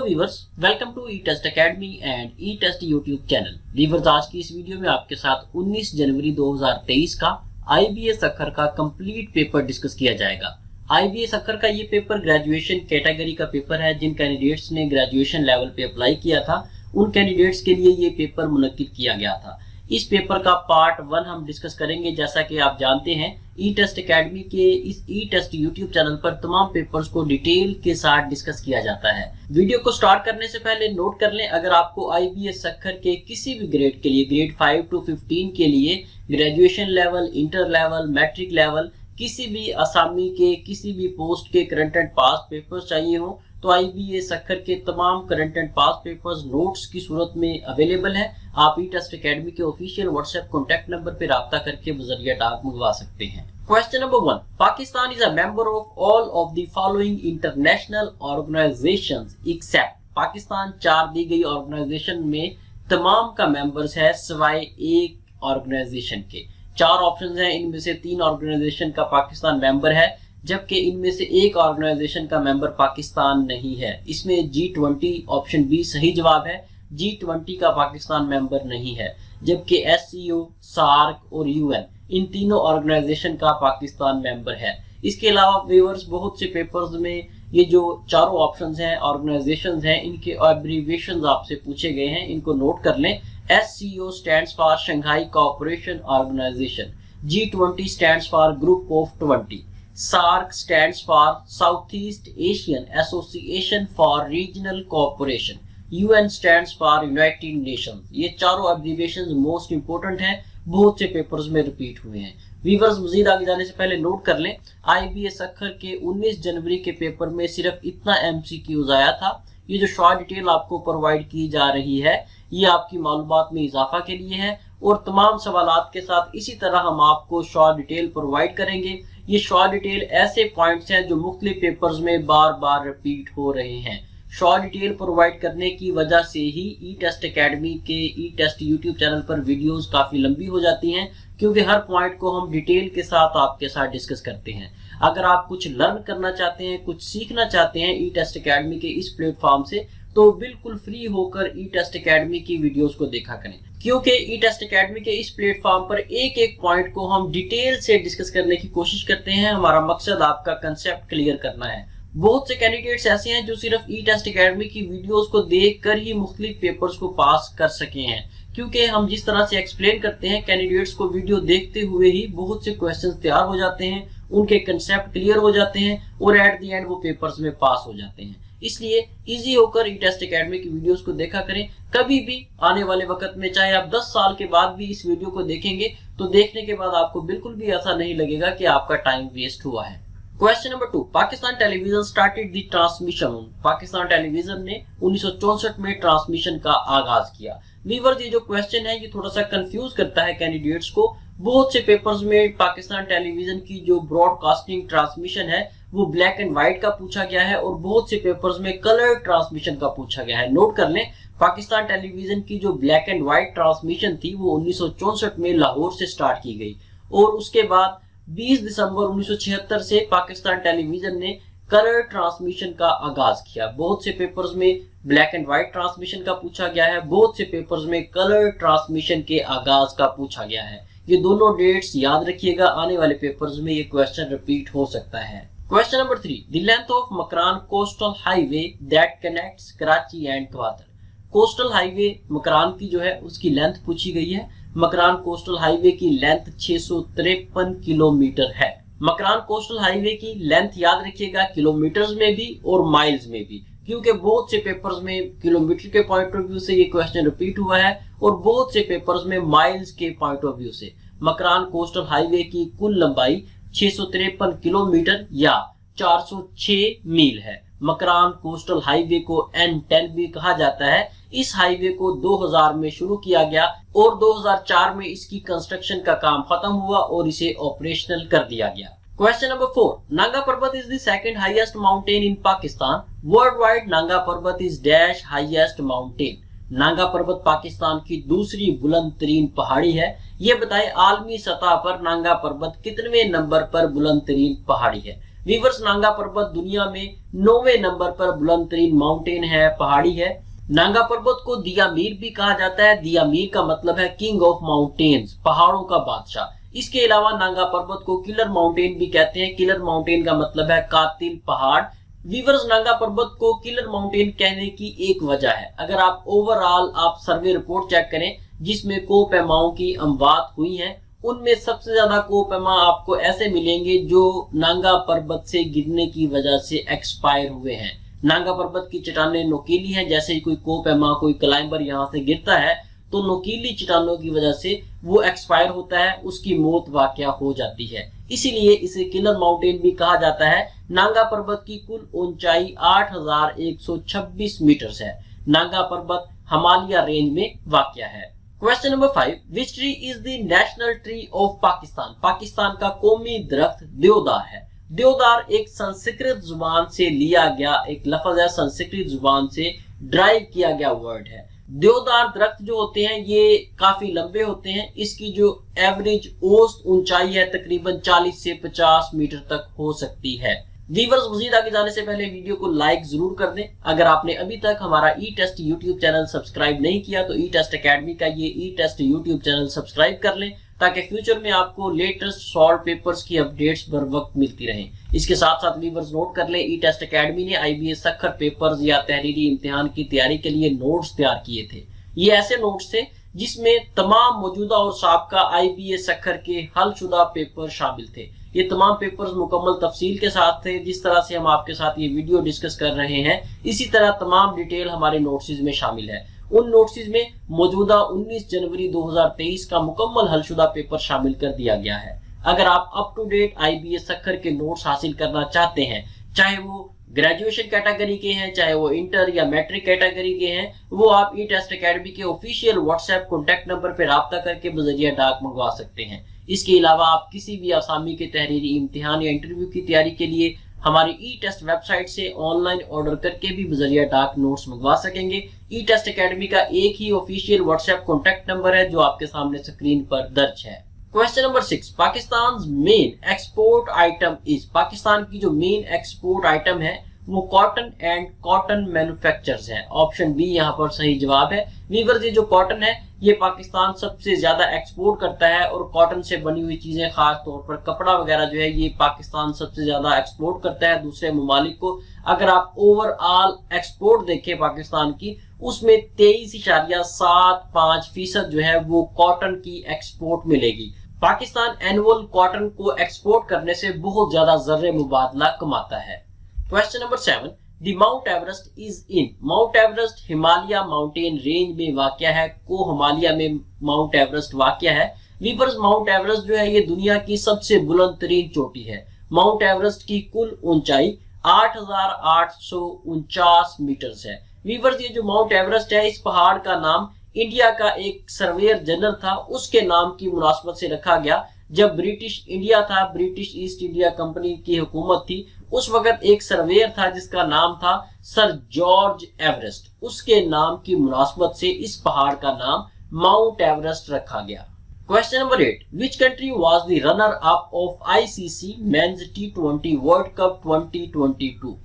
Viewers, welcome to E Test Academy and E Test YouTube channel. Viewers, आज की इस video में आपके साथ 19 जनवरी 2023 का आईबीएस अखर का कंप्लीट पेपर डिस्कस किया जाएगा। आईबीएस अखर का ये पेपर ग्रेजुएशन कैटेगरी का पेपर है। जिन कैंडिडेट्स ने ग्रेजुएशन लेवल पे अप्लाई किया था उन कैंडिडेट्स के लिए ये पेपर मुनक्किद किया गया था। इस पेपर का पार्ट 1 हम डिस्कस करेंगे। जैसा कि आप जानते हैं, ई टेस्ट एकेडमी के इस ई टेस्ट यूट्यूब चैनल पर तमाम पेपर्स को डिटेल के साथ डिस्कस किया जाता है। वीडियो को स्टार्ट करने से पहले नोट कर लें, अगर आपको आईबीएस अखर के किसी भी ग्रेड के लिए, ग्रेड 5 to 15 के लिए graduation level, inter level, matric level, किसी भी असामी के किसी भी पोस्ट के करंट एंड पास्ट पेपर्स चाहिए हो तो आईबीएस अखर के तमाम current and past papers notes की सूरत में अवेलेबल है। आप ई टेस्ट एकेडमी के ऑफिशियल व्हाट्सएप कॉन्टैक्ट नंबर पर राब्ता करके बजरिया डाक मंगवा सकते हैं। Question number 1, Pakistan is a member of all of the following international organisations except. Pakistan 4 दी गई ऑर्गेनाइजेशन में तमाम का मेंबर्स है सिवाय एक ऑर्गेनाइजेशन के। 4 ऑप्शंस हैं, इनमें से 3 ऑर्गेनाइजेशन का पाकिस्तान मेंबर है, जबकि इनमें से एक ऑर्गेनाइजेशन का मेंबर पाकिस्तान नहीं है। इसमें G20 ऑप्शन बी सही जवाब है। G20 का पाकिस्तान मेंबर नहीं है, जबकि SCO, सार्क और UN इन तीनों ऑर्गेनाइजेशन का पाकिस्तान मेंबर है। इसके अलावा व्यूअर्स, बहुत से पेपर्स में ये जो चारों ऑप्शंस हैं, ऑर्गेनाइजेशंस हैं, इनके एब्रिविएशंस आपसे पूछे गए हैं, इनको नोट कर लें। SCO stands for Shanghai Cooperation Organisation, G20 stands for Group of 20, SAARC stands for Southeast Asian Association for Regional Cooperation, UN stands for United Nations। ये चारों एब्रिविएशंस मोस्ट इंपोर्टेंट हैं, बहुत से पेपर्स में रिपीट हुए हैं। व्यूअर्स, मजीद आगे जाने से पहले नोट कर लें, आईबीएस अखर के 19 जनवरी के पेपर में सिर्फ इतना एमसीक्यूज आया था। ये जो शॉर्ट डिटेल आपको प्रोवाइड की जा रही है, ये आपकी मालूमात में इजाफा के लिए है और तमाम सवालात के साथ इसी तरह हम आपको शॉर्ट डिटेल प्रोवाइड करेंगे। ये शॉर्ट डिटेल ऐसे पॉइंट्स हैं जो मुख्तलिफ पेपर्स में बार बार रिपीट हो रहे हैं। शॉर्ट डिटेल प्रोवाइड करने की वजह से ही ई टेस्ट एकेडमी के ई टेस्ट यूट्यूब चैनल पर वीडियोस काफी लंबी हो जाती हैं, क्योंकि हर पॉइंट को हम डिटेल के साथ आपके साथ डिस्कस करते हैं। अगर आप कुछ लर्न करना चाहते हैं, कुछ सीखना चाहते हैं ई टेस्ट एकेडमी के इस प्लेटफॉर्म से, तो बिल्कुल फ्री होकर ई टेस्ट एकेडमी की वीडियोस को देखा करें, क्योंकि ई टेस्ट एकेडमी के इस प्लेटफॉर्म पर एक एक पॉइंट को हम डिटेल से डिस्कस करने की कोशिश करते हैं। हमारा मकसद आपका कंसेप्ट क्लियर करना है। बहुत से कैंडिडेट्स ऐसे हैं जो सिर्फ ई टेस्ट एकेडमी की वीडियोस को देखकर ही मुख्तलिफ पेपर्स को पास कर सके हैं, क्योंकि हम जिस तरह से एक्सप्लेन करते हैं, कैंडिडेट्स को वीडियो देखते हुए ही बहुत से क्वेश्चंस तैयार हो जाते हैं, उनके कंसेप्ट क्लियर हो जाते हैं और एट द एंड वो पेपर्स में पास हो जाते हैं। इसलिए इजी होकर ई टेस्ट एकेडमी की वीडियोस को देखा करें। कभी भी आने वाले वक्त में, चाहे आप 10 साल के बाद भी इस वीडियो को देखेंगे, तो देखने के बाद आपको बिल्कुल भी ऐसा नहीं लगेगा कि आपका टाइम वेस्ट हुआ है। Question number 2, Pakistan television started the transmission. Pakistan television ने 1964 में ट्रांसमिशन का आगाज किया। व्यूअर्स, ये जो क्वेश्चन है ये थोड़ा सा कंफ्यूज करता है कैंडिडेट्स को। बहुत से पेपर्स में पाकिस्तान टेलीविजन की जो ब्रॉडकास्टिंग ट्रांसमिशन है वो ब्लैक एंड व्हाइट का पूछा गया है और बहुत से पेपर्स में कलर ट्रांसमिशन का पूछा गया है। नोट कर लें, पाकिस्तान टेलीविजन की जो ब्लैक एंड व्हाइट ट्रांसमिशन थी वो 1964 में लाहौर से स्टार्ट की गई और उसके बाद 20 दिसंबर 1976 से पाकिस्तान टेलीविजन ने कलर ट्रांसमिशन का आगाज किया। बहुत से पेपर्स में ब्लैक एंड व्हाइट ट्रांसमिशन का पूछा गया है, बहुत से पेपर्स में कलर ट्रांसमिशन के आगाज का पूछा गया है। ये दोनों डेट्स याद रखिएगा, आने वाले पेपर्स में ये क्वेश्चन रिपीट हो सकता है। Question number 3, the length of Makran coastal highway that connects Karachi and Gwadar. Coastal highway Makran की जो है उसकी लेंथ पूछी गई है। मकरान कोस्टल हाईवे की लेंथ 653 किलोमीटर है। मकरान कोस्टल हाईवे की लेंथ याद रखिएगा किलोमीटर्स में भी और माइल्स में भी, क्योंकि बहुत से पेपर्स में किलोमीटर के पॉइंट ऑफ व्यू से ये क्वेश्चन रिपीट हुआ है और बहुत से पेपर्स में माइल्स के पॉइंट ऑफ व्यू से। मकरान कोस्टल हाईवे की कुल लंबाई 653 किलोमीटर या 406 मील है। मकरान कोस्टल हाईवे को N10 भी कहा जाता है। इस हाईवे को 2000 में शुरू किया गया और 2004 में इसकी कंस्ट्रक्शन का काम खत्म हुआ और इसे ऑपरेशनल कर दिया गया। Question number 4, Nanga Parbat is the second highest mountain in Pakistan. World wide Nanga Parbat is dash highest mountain. Nanga Parbat Pakistan की दूसरी बुलंद तरीन पहाड़ी है। ये बताएं, आलमी सतह पर नांगा पर्वत कितने नंबर पर बुलंद तरीन पहाड़ी है। वीवर्स, नांगा पर्वत दुनिया में 9वें नंबर पर बुलंद तरीन माउंटेन है, पहाड़ी है। नांगा पर्वत को दियामीर भी कहा जाता है। दियामीर का मतलब है किंग ऑफ माउंटेन्स, पहाड़ों का बादशाह। इसके अलावा नांगा पर्वत को किलर माउंटेन भी कहते हैं। किलर माउंटेन का मतलब है कातिल पहाड़। वीवर्स, नांगा पर्वत को किलर माउंटेन कहने की एक वजह है। अगर आप ओवरऑल आप सर्वे रिपोर्ट चेक करें जिसमें कोपैमाओं की अमवात हुई है, उनमें सबसे ज्यादा कोपैमा आपको ऐसे मिलेंगे जो नांगा पर्वत से गिरने की वजह से एक्सपायर हुए हैं। नांगा पर्वत की चट्टानें नुकीली हैं, जैसे कोई कोपैमा, कोई क्लाइंबर यहाँ से गिरता है तो नुकीली चट्टानों की वजह से वो एक्सपायर होता है, उसकी मौत वाकया हो जाती है। इसीलिए इसे किलर माउंटेन भी कहा जाता है। नांगा पर्वत की कुल ऊंचाई 8126 मीटर है। नांगा पर्वत हिमालय रेंज में वाकया है। Question number 5, which tree is the national tree of Pakistan? Pakistan का कौमी दरख्त देवदार है। देवदार एक संस्कृत जुबान से लिया गया एक लफ्ज है, संस्कृत जुबान से ड्राइव किया गया वर्ड है। देवदार दरख्त जो होते हैं ये काफी लंबे होते हैं। इसकी जो एवरेज औसत ऊंचाई है तकरीबन 40 से 50 मीटर तक हो सकती है। वीवर्स, मजीद आगे जाने से पहले वीडियो को लाइक जरूर कर दें। अगर आपने अभी तक हमारा ई टेस्ट यूट्यूब चैनल सब्सक्राइब नहीं किया तो ई टेस्ट अकेडमी का ये ई टेस्ट यूट्यूब चैनल सब्सक्राइब कर लें ताकि फ्यूचर में आपको लेटेस्ट सॉल्व पेपर्स की अपडेट्स बर वक्त मिलती रहें। इसके साथ साथ वीवर्स नोट कर लें, ई टेस्ट अकेडमी ने IBA सखर पेपर्स या तहरीरी इम्तिहान की तैयारी के लिए नोट्स तैयार किए थे। ये ऐसे नोट्स थे जिसमें तमाम मौजूदा और साबका IBA सखर के हलशुदा पेपर शामिल थे। ये तमाम पेपर्स मुकम्मल तफसील के साथ थे। जिस तरह से हम आपके साथ ये वीडियो डिस्कस कर रहे हैं, इसी तरह तमाम डिटेल हमारे नोट्स में शामिल है। उन नोट्स में मौजूदा 19 जनवरी 2023 का मुकम्मल हलशुदा पेपर शामिल कर दिया गया है। अगर आप up to date IBA Sukkur के नोट्स हासिल करना चाहते हैं, चाहे वो ग्रेजुएशन कैटेगरी के हैं, चाहे वो इंटर या मैट्रिक कैटेगरी के हैं, वो आप ई टेस्ट अकेडमी के ऑफिशियल व्हाट्सएप कॉन्टैक्ट नंबर पर राब्ता करके बजरिया डाक मंगवा सकते हैं। इसके अलावा आप किसी भी आसामी के तहरीरी इम्तिहान या इंटरव्यू की तैयारी के लिए हमारी ई टेस्ट वेबसाइट से ऑनलाइन ऑर्डर करके भी बजरिया डाक नोट्स मंगवा सकेंगे। ई टेस्ट अकेडमी का एक ही ऑफिशियल व्हाट्सएप कॉन्टैक्ट नंबर है जो आपके सामने स्क्रीन पर दर्ज है। Question number 6, Pakistan main export item is? Pakistan की जो मेन एक्सपोर्ट आइटम है वो कॉटन एंड कॉटन मैन्युफैक्चरर्स है। ऑप्शन बी यहाँ पर सही जवाब है। वीवर्स, ये जो कॉटन है ये पाकिस्तान सबसे ज्यादा एक्सपोर्ट करता है और कॉटन से बनी हुई चीजें, खास तौर पर कपड़ा वगैरह जो है, ये पाकिस्तान सबसे ज्यादा एक्सपोर्ट करता है दूसरे ममालिक को। अगर आप ओवरऑल एक्सपोर्ट देखें पाकिस्तान की, उसमें 23.75% जो है वो कॉटन की एक्सपोर्ट मिलेगी। पाकिस्तान एनुअल कॉटन को एक्सपोर्ट करने से बहुत ज्यादा ज़र्रे मुबादला कमाता है। Question number 7, the mount Everest is in? Mount Everest Himalaya mountain range में वाकया है। को हिमालय में माउंट एवरेस्ट वाकया है। वीवर्स, माउंट एवरेस्ट जो है ये दुनिया की सबसे बुलंद तरीन चोटी है। माउंट एवरेस्ट की कुल ऊंचाई 8849 मीटर है। वीवर्स, ये जो माउंट एवरेस्ट है, इस पहाड़ का नाम इंडिया का एक सर्वेयर जनरल था, उसके नाम की मुनासबत से रखा गया। जब ब्रिटिश इंडिया था, ब्रिटिश ईस्ट इंडिया कंपनी की हुकूमत थी, उस वक्त एक सर्वेयर था जिसका नाम था सर जॉर्ज एवरेस्ट। उसके नाम की मुनासबत से इस पहाड़ का नाम माउंट एवरेस्ट रखा गया। Question number 8, which country was the runner up of ICC men's T20 World Cup 2022?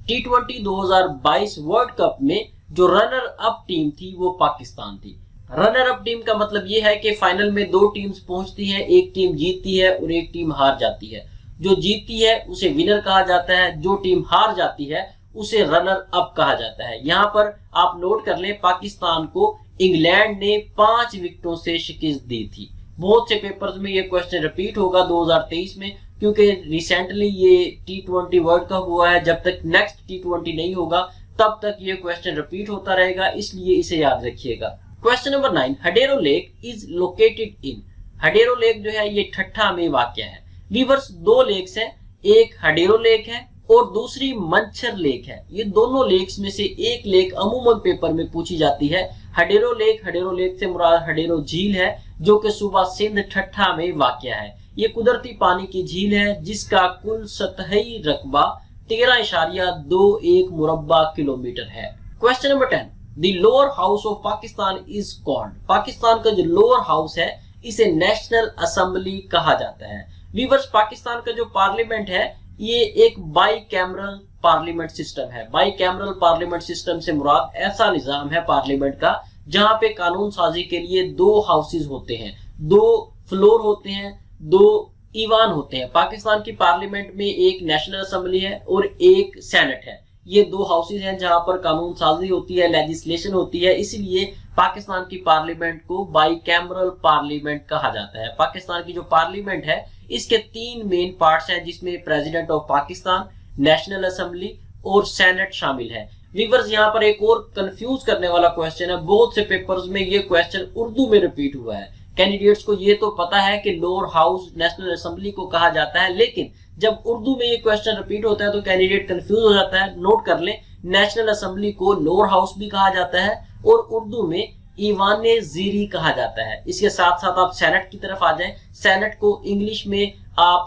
T20 2022 World Cup में जो रनर अप टीम थी वो पाकिस्तान थी। रनर अप टीम का मतलब ये है कि फाइनल में दो टीम्स पहुंचती हैं, एक टीम जीतती है और एक टीम हार जाती है। जो जीतती है उसे विनर कहा जाता है, जो टीम हार जाती है उसे रनर अप कहा जाता है। यहाँ पर आप नोट कर लें, पाकिस्तान को इंग्लैंड ने 5 विकेटों से शिकस्त दी थी। बहुत से पेपर्स में ये क्वेश्चन रिपीट होगा 2023 में, क्योंकि रिसेंटली ये T20 वर्ल्ड कप हुआ है। जब तक नेक्स्ट T20 नहीं होगा तब तक ये क्वेश्चन रिपीट होता रहेगा, इसलिए इसे याद रखिएगा। Question number 9, Hadero lake is located in? Hadero lake जो है ये ठट्ठा में वाक़या है। वीवर्स, 2 लेक्स हैं, एक हडेरो लेक है और दूसरी मंचर लेक है। ये दोनों लेक्स में से एक लेक अमूमन पेपर में पूछी जाती है। हडेरो लेक से मुराद हडेरो झील है जो कि सूबा सिंध ठट्ठा में वाक़या है। ये कुदरती पानी की झील है जिसका कुल सतही रकबा 13.21 मुरब्बा किलोमीटर है। Question number 10, the lower house of Pakistan is called? Pakistan का जो लोअर हाउस है इसे नेशनल असेंबली कहा जाता है। वीवर्स, पाकिस्तान का जो पार्लियामेंट है ये एक बाई कैमरल पार्लियामेंट सिस्टम है। बाई कैमरल पार्लियामेंट सिस्टम से मुराद ऐसा निजाम है पार्लियामेंट का जहां पे कानून साजी के लिए दो हाउसेज होते हैं, दो फ्लोर होते हैं, दो ईवान होते हैं। पाकिस्तान की पार्लियामेंट में एक नेशनल असेंबली है और एक सेनेट है। ये दो हाउसेज हैं जहां पर कानून साजी होती है, लेजिस्लेशन होती है। इसलिए पाकिस्तान की पार्लियामेंट को बाई कैमरल पार्लियामेंट कहा जाता है। पाकिस्तान की जो पार्लियामेंट है इसके तीन मेन पार्ट्स हैं, जिसमें president of Pakistan, national assembly और सेनेट शामिल है। व्यूअर्स, यहाँ पर एक और कंफ्यूज करने वाला क्वेश्चन है। बहुत से पेपर्स में ये क्वेश्चन उर्दू में रिपीट हुआ है। कैंडिडेट्स को ये तो पता है कि लोअर हाउस नेशनल असेंबली को कहा जाता है, लेकिन जब उर्दू में ये क्वेश्चन रिपीट होता है तो कैंडिडेट कंफ्यूज हो जाता है। नोट कर लें, नेशनल असेंबली को लोअर हाउस भी कहा जाता है और उर्दू में ईवान ज़ीरी कहा जाता है। इसके साथ साथ आप सेनेट की तरफ आ जाएं। सेनेट को इंग्लिश में आप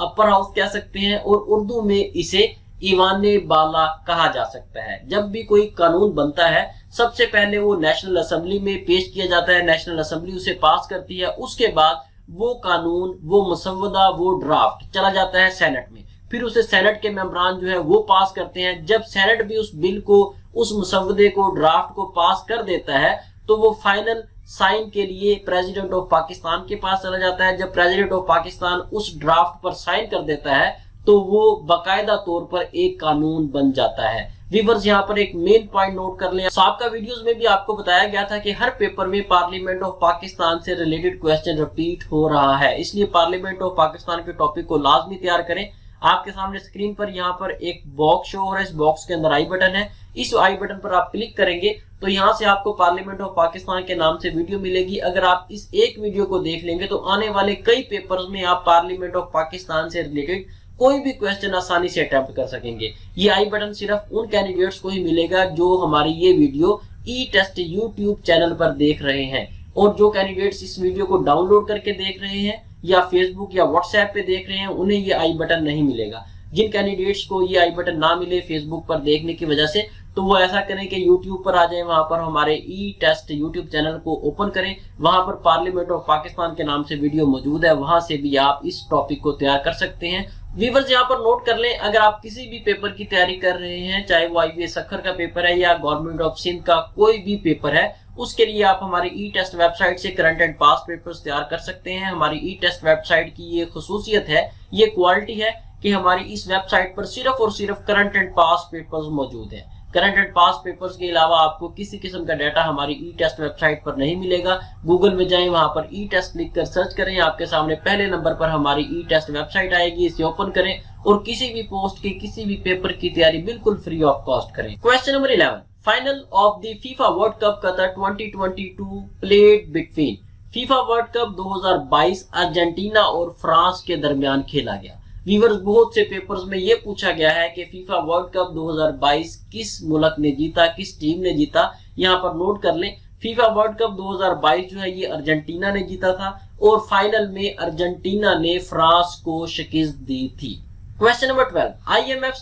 अपर हाउस कह सकते हैं और उर्दू में इसे ईवान बाला कहा जा सकता है। जब भी कोई कानून बनता है सबसे पहले वो नेशनल असेंबली में पेश किया जाता है, नेशनल असेंबली उसे पास करती है। उसके बाद वो कानून, वो मसवदा, वो ड्राफ्ट चला जाता है सेनेट में। फिर उसे सेनेट के मेंबरान जो है वो पास करते हैं। जब सेनेट भी उस बिल को, उस मसवदे को, ड्राफ्ट को पास कर देता है तो वो फाइनल साइन के लिए प्रेसिडेंट ऑफ पाकिस्तान के पास चला जाता है। जब प्रेसिडेंट ऑफ पाकिस्तान उस ड्राफ्ट पर साइन कर देता है तो वो बाकायदा तौर पर एक कानून बन जाता है। व्यूअर्स, यहाँ पर एक मेन पॉइंट नोट कर लें। साबका वीडियोस में भी आपको बताया गया था कि हर पेपर में पार्लियामेंट ऑफ पाकिस्तान से रिलेटेड क्वेश्चन रिपीट हो रहा है, इसलिए पार्लियामेंट ऑफ पाकिस्तान के टॉपिक को लाजमी तैयार करें। आपके सामने स्क्रीन पर यहाँ पर एक बॉक्स शो हो रहा है। इस बॉक्स के अंदर आई बटन है। इस आई बटन पर आप क्लिक करेंगे तो यहाँ से आपको पार्लियामेंट ऑफ पाकिस्तान के नाम से वीडियो मिलेगी। अगर आप इस एक वीडियो को देख लेंगे तो आने वाले कई पेपर्स में आप पार्लियामेंट ऑफ पाकिस्तान से रिलेटेड कोई भी क्वेश्चन आसानी से अटेम्प्ट कर सकेंगे। ये आई बटन सिर्फ उन कैंडिडेट्स को ही मिलेगा जो हमारी ये वीडियो ई टेस्ट यूट्यूब चैनल पर देख रहे हैं, और जो कैंडिडेट्स इस वीडियो को डाउनलोड करके देख रहे हैं या फेसबुक या व्हाट्सएप पे देख रहे हैं उन्हें ये आई बटन नहीं मिलेगा। जिन कैंडिडेट्स को ये आई बटन ना मिले फेसबुक पर देखने की वजह से, तो वो ऐसा करें कि यूट्यूब पर आ जाएं, वहां पर हमारे ई टेस्ट यूट्यूब चैनल को ओपन करें। वहां पर पार्लियामेंट ऑफ पाकिस्तान के नाम से वीडियो मौजूद है, वहां से भी आप इस टॉपिक को तैयार कर सकते हैं। व्यूअर्स, यहाँ पर नोट कर लें, अगर आप किसी भी पेपर की तैयारी कर रहे हैं, चाहे वो IBS अखर का पेपर है या गवर्नमेंट ऑफ सिंध का कोई भी पेपर है, उसके लिए आप हमारी ई टेस्ट वेबसाइट से करंट एंड पास्ट पेपर्स तैयार कर सकते हैं। हमारी ई टेस्ट वेबसाइट की ये खुसूसियत है, ये क्वालिटी है कि हमारी इस वेबसाइट पर सिर्फ और सिर्फ करंट एंड पास्ट पेपर्स मौजूद हैं। करंट एंड पास्ट पेपर्स के अलावा आपको किसी किस्म का डाटा हमारी ई टेस्ट वेबसाइट पर नहीं मिलेगा। गूगल में जाएं, वहां पर ई टेस्ट लिख कर सर्च करें, आपके सामने पहले नंबर पर हमारी ई टेस्ट वेबसाइट आएगी। इसे ओपन करें और किसी भी पोस्ट की, किसी भी पेपर की तैयारी बिल्कुल फ्री ऑफ कॉस्ट करें। Question number 11, final of the FIFA world cup Qatar 2022 played between. FIFA world Cup 2022 Argentina और फ्रांस के दरमियान खेला गया। व्यूअर्स, बहुत से पेपर्स में यह पूछा गया है कि फीफा वर्ल्ड कप 2022 किस मुल्क ने जीता, किस टीम ने जीता। यहाँ पर नोट कर लें, फीफा वर्ल्ड कप 2022 जो है ये अर्जेंटीना ने जीता था और फाइनल में अर्जेंटीना ने फ्रांस को शिकस्त दी थी। Question number 12, IMF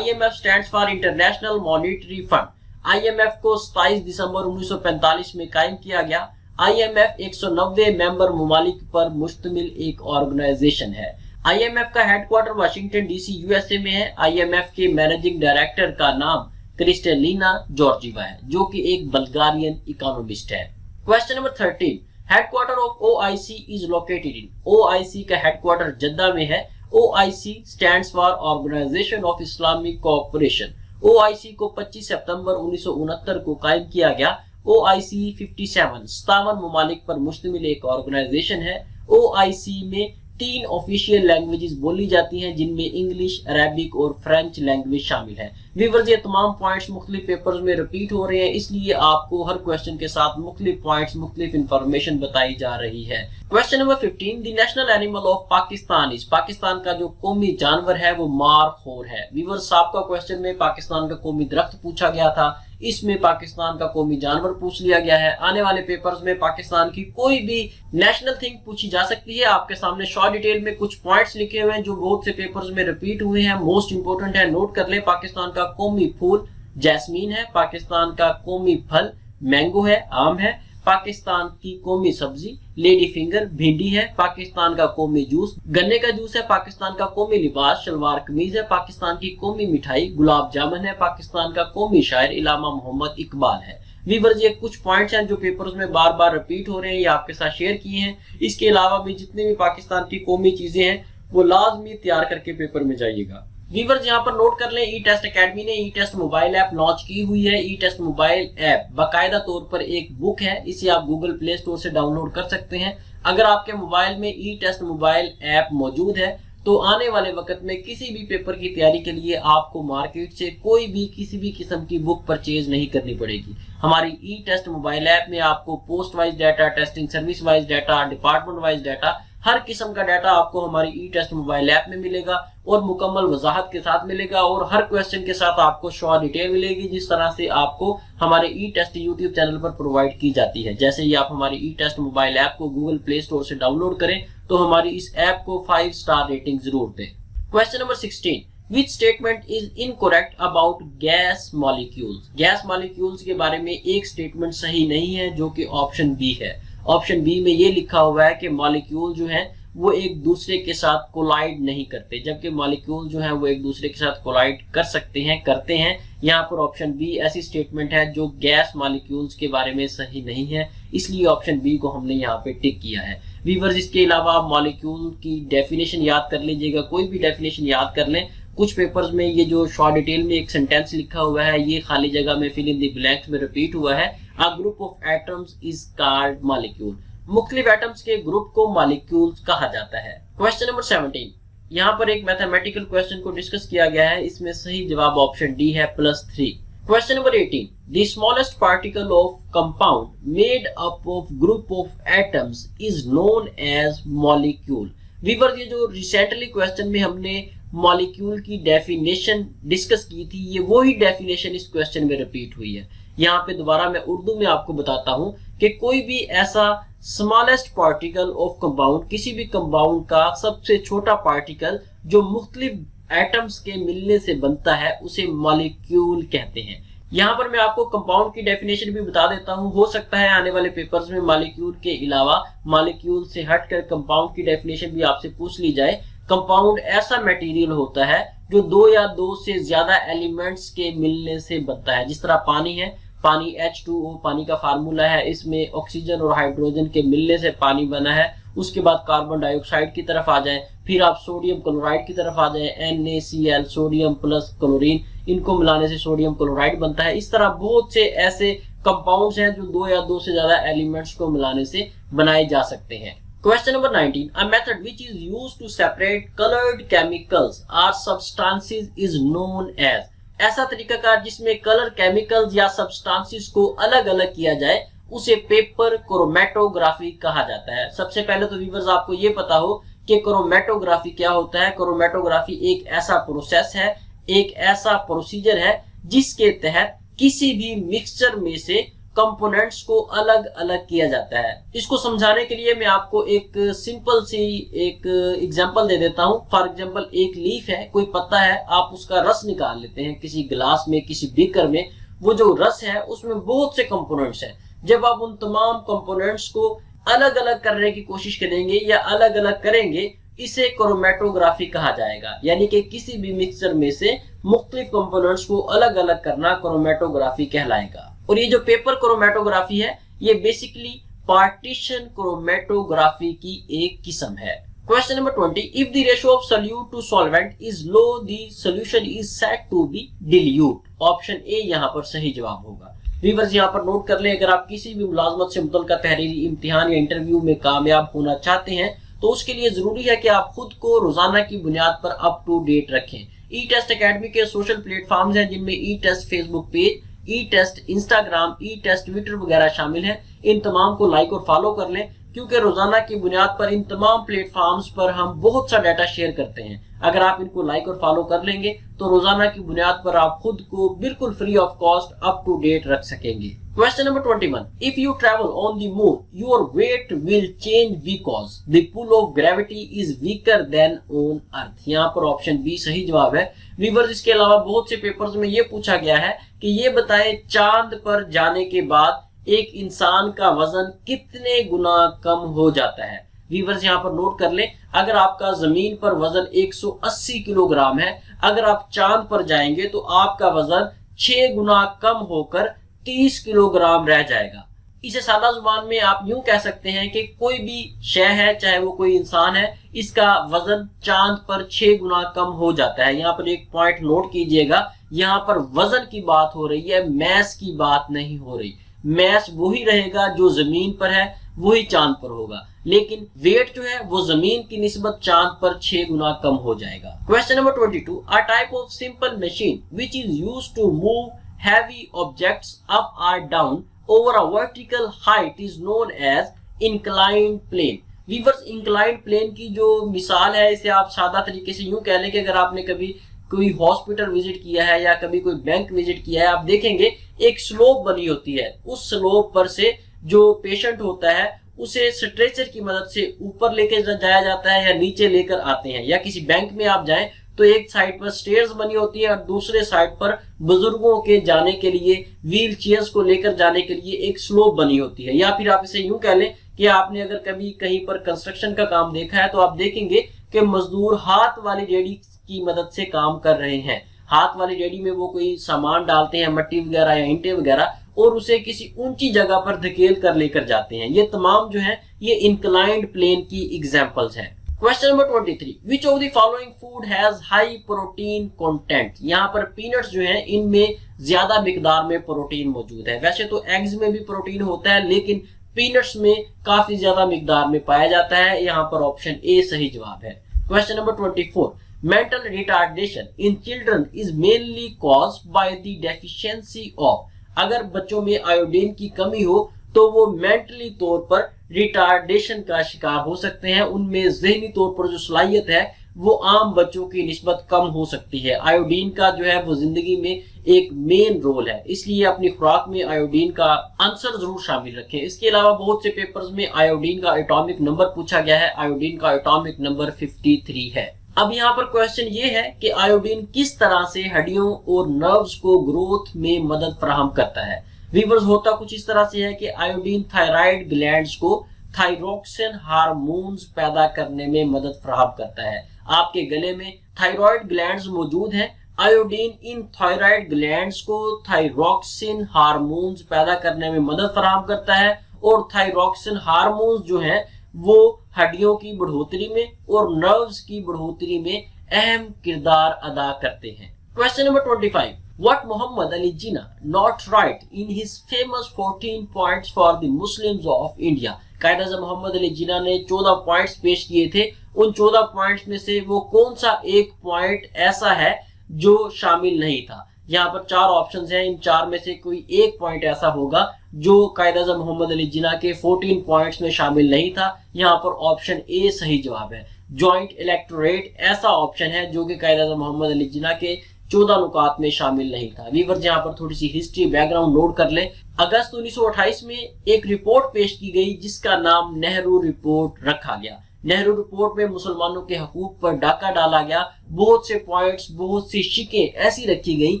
stands for international monetary fund. IMF को 27 दिसंबर 1945 में कायम किया गया। IMF 190 मेंबर मुमालिक पर मुश्तमिल एक ऑर्गेनाइजेशन है। IMF का हेडक्वार्टर वाशिंगटन DC USA में है। IMF के मैनेजिंग डायरेक्टर का नाम क्रिस्टेलिना जॉर्जीवा है, जो कि एक बल्गारियन इकोनॉमिस्ट है। Question number 13, headquarter of OIC is located in. OIC का हेडक्वार्टर जद्दा में है। OIC stands for Organisation of Islamic Cooperation. OIC को 25 सितंबर 1969 को कायम किया गया। OIC 57 मुमालिक पर मुश्तमिल एक ऑर्गेनाइजेशन है। OIC में 3 ऑफिशियल लैंग्वेजेस बोली जाती हैं, जिनमें इंग्लिश, अरेबिक और फ्रेंच लैंग्वेज शामिल है। व्यूअर्स, ये तमाम पॉइंट्स मुख्तलिफ पेपर्स में रिपीट हो रहे हैं, इसलिए आपको हर क्वेश्चन के साथ मुख्तलिफ पॉइंट्स, मुख्तलिफ इंफॉर्मेशन बताई जा रही है। Question number 15, the national animal of Pakistan is. Pakistan का जो कौमी जानवर है वो मारखोर है। व्यूअर्स, आपका क्वेश्चन में पाकिस्तान का कौमी दरख्त पूछा गया था, इसमें पाकिस्तान का कौमी जानवर पूछ लिया गया है। आने वाले पेपर्स में पाकिस्तान की कोई भी नेशनल थिंग पूछी जा सकती है। आपके सामने शॉर्ट डिटेल में कुछ पॉइंट्स लिखे हुए हैं जो बहुत से पेपर्स में रिपीट हुए हैं, मोस्ट इंपोर्टेंट है, नोट कर ले। पाकिस्तान का कौमी फूल जैस्मीन है। पाकिस्तान का कौमी फल मैंगो है, आम है। पाकिस्तान की कौमी सब्जी लेडी फिंगर भिंडी है, पाकिस्तान का कौमी जूस गन्ने का जूस है, पाकिस्तान का कौमी लिबास शलवार कमीज है, पाकिस्तान की कौमी मिठाई गुलाब जामुन है, पाकिस्तान का कौमी शायर इलामा मोहम्मद इकबाल है। व्यूअर्स, ये कुछ पॉइंट्स हैं जो पेपर्स में बार बार रिपीट हो रहे हैं, ये आपके साथ शेयर किए हैं। इसके अलावा भी जितने भी पाकिस्तान की कौमी चीजें हैं वो लाजमी तैयार करके पेपर में जाइएगा। व्यूअर्स, यहाँ पर नोट कर लें, ई टेस्ट अकेडमी ने ई टेस्ट मोबाइल ऐप लॉन्च की हुई है। ई टेस्ट मोबाइल ऐप बाकायदा तौर पर एक बुक है, इसे आप गूगल प्ले स्टोर से डाउनलोड कर सकते हैं। अगर आपके मोबाइल में ई टेस्ट मोबाइल ऐप मौजूद है तो आने वाले वक्त में किसी भी पेपर की तैयारी के लिए आपको मार्केट से कोई भी किसी भी किस्म की बुक परचेज नहीं करनी पड़ेगी। हमारी ई टेस्ट मोबाइल ऐप में आपको post wise data, testing service wise data, department wise data, हर किस्म का डाटा आपको हमारी ई टेस्ट मोबाइल ऐप में मिलेगा और मुकम्मल वजाहत के साथ मिलेगा और हर क्वेश्चन के साथ आपको शॉर्ट डिटेल मिलेगी, जिस तरह से आपको हमारे ई टेस्ट यूट्यूब चैनल पर प्रोवाइड की जाती है। जैसे ही आप हमारी ई टेस्ट मोबाइल ऐप को गूगल प्ले स्टोर से डाउनलोड करें तो हमारी इस ऐप को 5 स्टार रेटिंग जरूर दें। Question number 16, Which statement is incorrect about gas molecules? Gas molecules के बारे में एक स्टेटमेंट सही नहीं है जो कि ऑप्शन बी है। ऑप्शन बी में ये लिखा हुआ है कि मॉलिक्यूल जो हैं वो एक दूसरे के साथ कोलाइड नहीं करते, जबकि मॉलिक्यूल जो हैं वो एक दूसरे के साथ कोलाइड कर सकते हैं, करते हैं। यहाँ पर ऑप्शन बी ऐसी स्टेटमेंट है जो गैस मॉलिक्यूल्स के बारे में सही नहीं है, इसलिए ऑप्शन बी को हमने यहाँ पे टिक किया है। व्यूअर्स, इसके अलावा आप मॉलिक्यूल की डेफिनेशन याद कर लीजिएगा, कोई भी डेफिनेशन याद कर लें। कुछ पेपर्स में ये जो शॉर्ट डिटेल में एक सेंटेंस लिखा हुआ है ये खाली जगह में फिल इन द ब्लैंक्स में रिपीट हुआ है। A group of atoms is called molecule. मुख्तलिफ एटम्स के ग्रुप को मॉलिक्यूल्स कहा जाता है। क्वेश्चन नंबर 17, यहाँ पर एक मैथमेटिकल क्वेश्चन को डिस्कस किया गया है, इसमें सही जवाब ऑप्शन डी है +3। Question number 18, the smallest particle of compound made up of group of atoms is known as molecule. Viewers, ये जो रिसेंटली क्वेश्चन में हमने मॉलिक्यूल की डेफिनेशन डिस्कस की थी, ये वही डेफिनेशन इस क्वेश्चन में रिपीट हुई है। यहाँ पे दोबारा मैं उर्दू में आपको बताता हूँ कि कोई भी ऐसा स्मॉलेस्ट पार्टिकल ऑफ कंपाउंड, किसी भी कंपाउंड का सबसे छोटा पार्टिकल जो मुख्तलिफ एटम्स के मिलने से बनता है, उसे मॉलिक्यूल कहते हैं। यहाँ पर मैं आपको कंपाउंड की डेफिनेशन भी बता देता हूँ। हो सकता है आने वाले पेपर्स में मॉलिक्यूल के अलावा मॉलिक्यूल से हटकर कंपाउंड की डेफिनेशन भी आपसे पूछ ली जाए। कंपाउंड ऐसा मटेरियल होता है जो 2 या 2 से ज्यादा एलिमेंट्स के मिलने से बनता है। जिस तरह पानी है, पानी H2O पानी का फार्मूला है, इसमें ऑक्सीजन और हाइड्रोजन के मिलने से पानी बना है। उसके बाद कार्बन डाइऑक्साइड की तरफ आ जाएं, फिर आप सोडियम क्लोराइड की तरफ आ जाएं, NaCl सोडियम प्लस क्लोरीन, इनको मिलाने से सोडियम क्लोराइड बनता है। इस तरह बहुत से ऐसे कंपाउंड्स हैं जो 2 या 2 से ज्यादा एलिमेंट्स को मिलाने से बनाए जा सकते हैं। Question number 19, a method which is used to separate colored chemicals or substances is known as। ऐसा तरीकाकार जिसमें कलर केमिकल्स या सब्सटेंसेस को अलग अलग किया जाए उसे पेपर क्रोमेटोग्राफी कहा जाता है। सबसे पहले तो व्यूअर्स आपको ये पता हो कि क्रोमेटोग्राफी क्या होता है। क्रोमेटोग्राफी एक ऐसा प्रोसेस है, एक ऐसा प्रोसीजर है जिसके तहत किसी भी मिक्सचर में से कंपोनेंट्स को अलग अलग किया जाता है। इसको समझाने के लिए मैं आपको एक सिंपल सी एक एग्जांपल दे देता हूं। फॉर एग्जांपल, एक लीफ है, कोई पत्ता है, आप उसका रस निकाल लेते हैं किसी गिलास में, किसी बीकर में। वो जो रस है उसमें बहुत से कंपोनेंट्स हैं। जब आप उन तमाम कंपोनेंट्स को अलग अलग करने की कोशिश करेंगे या अलग अलग करेंगे, इसे क्रोमेटोग्राफी कहा जाएगा। यानी कि किसी भी मिक्सचर में से मुख्तलिफ कंपोनेंट्स को अलग अलग करना क्रोमेटोग्राफी कहलाएगा। और ये जो पेपर क्रोमेटोग्राफी है ये बेसिकली पार्टीशन क्रोमेटोग्राफी की एक किस्म है। Question number 20, if the ratio of solute to solvent is low the solution is said to be dilute. Option A यहाँ पर सही जवाब होगा। व्यूअर्स, यहाँ पर नोट कर लें, अगर आप किसी भी मुलाजमत से मुतल्लिका तहरीरी इम्तिहान या इंटरव्यू में कामयाब होना चाहते हैं तो उसके लिए जरूरी है कि आप खुद को रोजाना की बुनियाद पर अप टू डेट रखें। ई टेस्ट अकेडमी के सोशल प्लेटफॉर्म्स हैं जिनमें ई टेस्ट फेसबुक पेज, ई टेस्ट इंस्टाग्राम, ई टेस्ट ट्विटर वगैरह शामिल हैं। इन तमाम को लाइक और फॉलो कर लें क्योंकि रोजाना की बुनियाद पर इन तमाम प्लेटफॉर्म्स पर हम बहुत सा डाटा शेयर करते हैं। अगर आप इनको लाइक और फॉलो कर लेंगे तो रोजाना की बुनियाद पर आप खुद को बिल्कुल free of cost up to date रख सकेंगे। Question number 21, if you travel on the moon your weight will change because the pull of gravity is weaker than on earth. यहाँ पर ऑप्शन बी सही जवाब है। व्यूअर्स, इसके अलावा बहुत से पेपर्स में ये पूछा गया है कि ये बताएं चांद पर जाने के बाद एक इंसान का वजन कितने गुना कम हो जाता है। व्यूअर्स यहाँ पर नोट कर लें, अगर आपका जमीन पर वजन 180 किलोग्राम है, अगर आप चांद पर जाएंगे तो आपका वजन 6 गुना कम होकर 30 किलोग्राम रह जाएगा। इसे सादा जुबान में आप यूं कह सकते हैं कि कोई भी शय है, चाहे वो कोई इंसान है, इसका वजन चांद पर 6 गुना कम हो जाता है। यहाँ पर एक पॉइंट नोट कीजिएगा, यहाँ पर वजन की बात हो रही है, मैस की बात नहीं हो रही। मैस वही रहेगा जो जमीन पर है, वही चांद पर होगा, लेकिन वेट जो है वो जमीन की निस्बत चांद पर 6 गुना कम हो जाएगा। Question number 22, a type of simple machine which is used to move heavy objects up और down over a vertical height is known as inclined plane। Viewers, inclined plane की जो मिसाल है, इसे आप सादा तरीके से यूं कह लें कि अगर आपने कभी कोई हॉस्पिटल विजिट किया है या कभी कोई बैंक विजिट किया है, आप देखेंगे एक स्लोप बनी होती है। उस स्लोप पर से जो पेशेंट होता है उसे स्ट्रेचर की मदद से ऊपर लेके जाया जाता है या नीचे लेकर आते हैं। या किसी बैंक में आप जाएं तो एक साइड पर स्टेयर्स बनी होती है और दूसरे साइड पर बुजुर्गों के जाने के लिए, व्हील चेयर्स को लेकर जाने के लिए एक स्लोप बनी होती है। या फिर आप इसे यूं कह लें कि आपने अगर कभी कहीं पर कंस्ट्रक्शन का काम देखा है तो आप देखेंगे कि मजदूर हाथ वाली रेडी की मदद से काम कर रहे हैं। हाथ वाली रेडी में वो कोई सामान डालते हैं, मट्टी वगैरह या ईंटें वगैरह, और उसे किसी ऊंची जगह पर धकेल कर लेकर जाते हैं। ये तमाम जो है ये इंक्लाइंड प्लेन की एग्जांपल्स हैं। Question number 23, which of the following food has high protein content. यहाँ पर पीनट्स जो हैं इनमें ज्यादा मिकदार में प्रोटीन मौजूद है। वैसे तो एग्स में भी प्रोटीन होता है, लेकिन पीनट्स में काफी ज्यादा मिकदार में पाया जाता है। यहाँ पर ऑप्शन ए सही जवाब है। Question number 24, mental retardation in children is mainly caused by the deficiency of. अगर बच्चों में आयोडीन की कमी हो तो वो मेंटली तौर पर रिटार्डेशन का शिकार हो सकते हैं। उनमें जहनी तौर पर जो सलाहियत है वो आम बच्चों की निस्बत कम हो सकती है। आयोडीन का जो है वो जिंदगी में एक मेन रोल है, इसलिए अपनी खुराक में आयोडीन का आंसर जरूर शामिल रखें। इसके अलावा बहुत से पेपर्स में आयोडीन का एटॉमिक नंबर पूछा गया है। आयोडीन का एटॉमिक नंबर 53 है। अब यहाँ पर क्वेश्चन ये है कि आयोडीन किस तरह से हड्डियों और नर्व्स को ग्रोथ में मदद फराहम करता है। व्यूअर्स, होता कुछ इस तरह से है कि आयोडीन थायराइड ग्लैंड्स को थायरोक्सिन हार्मोन्स पैदा करने में मदद फराहम करता है। आपके गले में थायराइड ग्लैंड्स मौजूद हैं। आयोडीन इन थायराइड ग्लैंड्स को थायरोक्सिन हार्मोन्स पैदा करने में मदद फराहम करता है, और थायरोक्सिन हार्मोन्स जो हैं वो हड्डियों की बढ़ोतरी में और नर्व्स की बढ़ोतरी में अहम किरदार अदा करते हैं। Question number 25, what Muhammad Ali Jinnah not write in his famous 14 points for the Muslims of India। कायदा मोहम्मद अली जिन्ना ने 14 पॉइंट्स पेश किए थे। उन 14 पॉइंट्स में से वो कौन सा एक पॉइंट ऐसा है जो शामिल नहीं था। यहाँ पर 4 ऑप्शंस हैं, इन 4 में से कोई एक पॉइंट ऐसा होगा जो कायदा मोहम्मद अली जिन्ना के 14 पॉइंट्स में शामिल नहीं था। यहाँ पर ऑप्शन ए सही जवाब है। जॉइंट इलेक्टोरेट ऐसा ऑप्शन है जो कि कायदा मोहम्मद अली जिन्ना के 14 नुकात में शामिल नहीं था। व्यूअर्स, यहाँ पर थोड़ी सी हिस्ट्री बैकग्राउंड नोट कर लें। अगस्त 1928 में एक रिपोर्ट पेश की गई जिसका नाम नेहरू रिपोर्ट रखा गया। नेहरू रिपोर्ट में मुसलमानों के हकूक पर डाका डाला गया। बहुत से पॉइंट्स, बहुत सी शिकें ऐसी रखी गई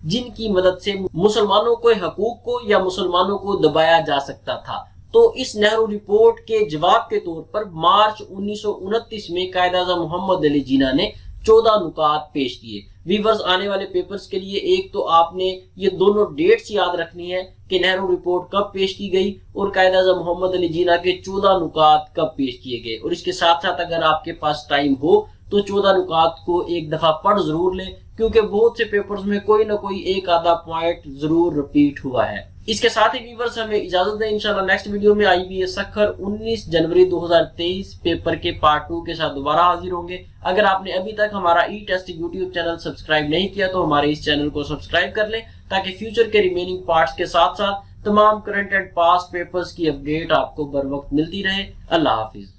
जिनकी मदद से मुसलमानों के हकूक को या मुसलमानों को दबाया जा सकता था। तो इस नेहरू रिपोर्ट के जवाब के तौर पर मार्च 1929 में कायद-ए-आज़म मोहम्मद अली जिन्ना ने 14 नुकात पेश किए। व्यूअर्स, आने वाले पेपर्स के लिए एक तो आपने ये दोनों डेट्स याद रखनी है कि नेहरू रिपोर्ट कब पेश की गई और कायद-ए-आज़म मोहम्मद अली जिन्ना के 14 नुकात कब पेश किए गए। और इसके साथ साथ अगर आपके पास टाइम हो तो 14 नुकात को एक दफा पढ़ जरूर लें, क्योंकि बहुत से पेपर्स में कोई ना कोई एक आधा पॉइंट जरूर रिपीट हुआ है। इसके साथ ही व्यूअर्स हमें इजाजत दें। इंशाल्लाह नेक्स्ट वीडियो में IBA सखर 19 जनवरी 2023 पेपर के पार्ट 2 के साथ दोबारा हाजिर होंगे। अगर आपने अभी तक हमारा ई-टेस्ट यूट्यूब चैनल सब्सक्राइब नहीं किया तो हमारे इस चैनल को सब्सक्राइब कर लें, ताकि फ्यूचर के रिमेनिंग पार्ट्स के साथ साथ तमाम करंट एंड पास्ट पेपर्स की अपडेट आपको बर वक्त मिलती रहे। अल्लाह हाफिज।